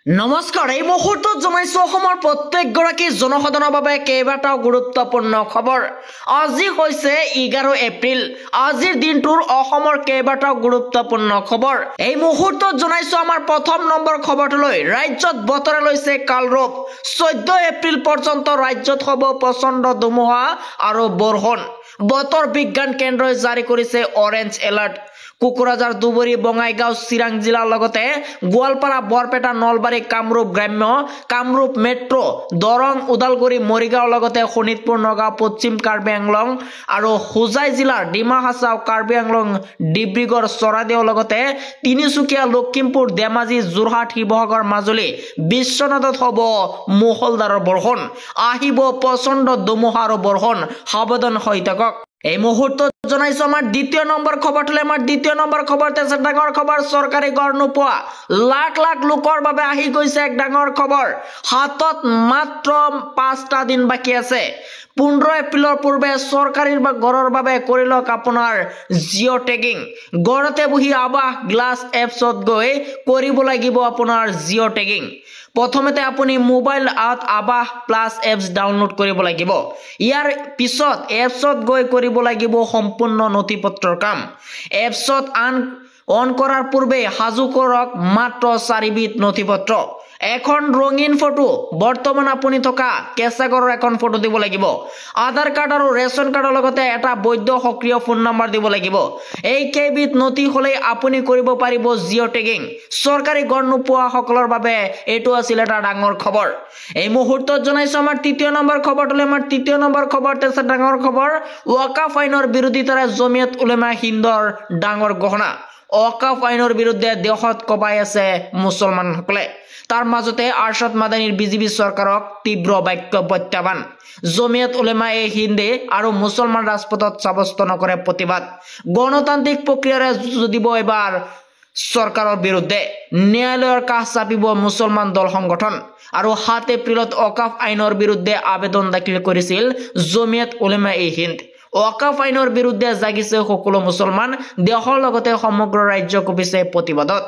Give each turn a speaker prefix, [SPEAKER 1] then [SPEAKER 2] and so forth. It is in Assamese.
[SPEAKER 1] নমস্কাৰ, এই মুহূৰ্তত জনাইছো অসমৰ প্ৰত্যেকগৰাকী জনসাধাৰণৰ বাবে কেইবাটাও গুৰুত্বপূৰ্ণ খবৰ। আজি হৈছে 11 এপ্ৰিল। আজিৰ দিনটোৰ অসমৰ কেইবাটাও গুৰুত্বপূৰ্ণ খবৰ এই মুহূৰ্তত জনাইছো। আমাৰ প্ৰথম নম্বৰ খবৰটোলৈ ৰাজ্যত বতৰে লৈছে কালৰূপ। 14 এপ্ৰিল পৰ্যন্ত ৰাজ্যত হ'ব প্ৰচণ্ড ধুমুহা আৰু বৰষুণ। বতৰ বিজ্ঞান কেন্দ্ৰই জাৰি কৰিছে অৰেঞ্জ এলাৰ্ট। কোকৰাঝাৰ, ধুবুৰী, বঙাইগাঁও, চিৰাং জিলাৰ লগতে গোৱালপাৰা, বৰপেটা, নলবাৰী, কামৰূপ গ্ৰাম্য, কামৰূপ মেট্ৰ', দৰং, ওদালগুৰি, মৰিগাঁৱৰ লগতে শোণিতপুৰ, নগাঁও, পশ্চিম কাৰ্বি আংলং আৰু হোজাই জিলাৰ ডিমা হাছাও, কাৰ্বি আংলং, ডিব্ৰুগড়, চৰাইদেউৰ লগতে তিনিচুকীয়া, লখিমপুৰ, ধেমাজি, যোৰহাট, শিৱসাগৰ, মাজুলী, বিশ্বনাথত হ'ব মুষলধাৰৰ বৰষুণ। আহিব প্ৰচণ্ড ধুমুহা আৰু বৰষুণ। সাৱধান হৈ থাকক। এই মুহূৰ্তত জনাইছো আমাৰ দ্বিতীয় নম্বৰ খবৰটোলৈ। আমাৰ দ্বিতীয় নম্বৰ খবৰতে আছে ডাঙৰ খবৰ। চৰকাৰী গড় নোপোৱা লাখ লাখ লোকৰ বাবে আহি গৈছে এক ডাঙৰ খবৰ। হাতত মাত্ৰ 5টা দিন বাকী আছে। 15 এপ্ৰিলৰ পূৰ্বে চৰকাৰী গড়ৰ বাবে কৰি লওক আপোনাৰ জিঅ' টেগিং। গড়তে বহি আৱাস গ্লাছ এপছত গৈ কৰিব লাগিব আপোনাৰ জিঅ' টেগিং। প্ৰথমতে আপুনি মোবাইল আৱাস প্লাছ এপছ ডাউনলোড কৰিব লাগিব। ইয়াৰ পিছত এপছত গৈ কৰিব লাগিব সম্পূৰ্ণ নথিপত্ৰৰ কাম। এপছত অন কৰাৰ পূৰ্বে সাজু কৰক মাত্ৰ 4বিধ নথিপত্ৰ। এখন ৰঙীন ফটো, বৰ্তমান আপুনি থকা কেঁচাগড়ৰ এখন ফটো দিব লাগিব। আধাৰ কাৰ্ড আৰু ৰেচন কাৰ্ডৰ লগতে এটা বৈধ সক্ৰিয় ফোন নম্বৰ দিব লাগিব। এই কেইবিধ নথি হ'লেই আপুনি কৰিব পাৰিব জিঅ' টেগিং। চৰকাৰী গড় নোপোৱা সকলৰ বাবে এইটো আছিল এটা ডাঙৰ খবৰ। এই মুহূৰ্তত জনাইছো আমাৰ তৃতীয় নম্বৰ খবৰটোলৈ। আমাৰ তৃতীয় নম্বৰ খবৰতে আছে ডাঙৰ খবৰ। ৱাকাফ আইনৰ বিৰোধিতাৰে জমিয়ত উলেমা হিন্দৰ ডাঙৰ ঘোষণা। ৱাকাফ আইনৰ বিৰুদ্ধে দেশত কঁপাই আছে মুছলমানসকলে। তাৰ মাজতে আৰশাদ মাদানীৰ বিজেপি চৰকাৰক তীব্ৰ বাক্য প্ৰত্যাহ্বান। জমিয়ত উলেমা হিন্দে আৰু মুছলমান ৰাজপথত সাব্যস্ত নকৰে প্ৰতিবাদ। গণতান্ত্ৰিক প্ৰক্ৰিয়াৰে যুঁজ দিব এবাৰ চৰকাৰৰ বিৰুদ্ধে। ন্যায়ালয়ৰ কাষ চাপিব মুছলমান দল সংগঠন। আৰু 7 এপ্ৰিলত ৱাকাফ আইনৰ বিৰুদ্ধে আবেদন দাখিল কৰিছিল জমিয়ত উলেমা হিন্দ। ৱাকাফ আইনৰ বিৰুদ্ধে জাগিছে সকলো মুছলমান। দেশৰ লগতে সমগ্ৰ ৰাজ্য কঁপিছে প্ৰতিবাদত।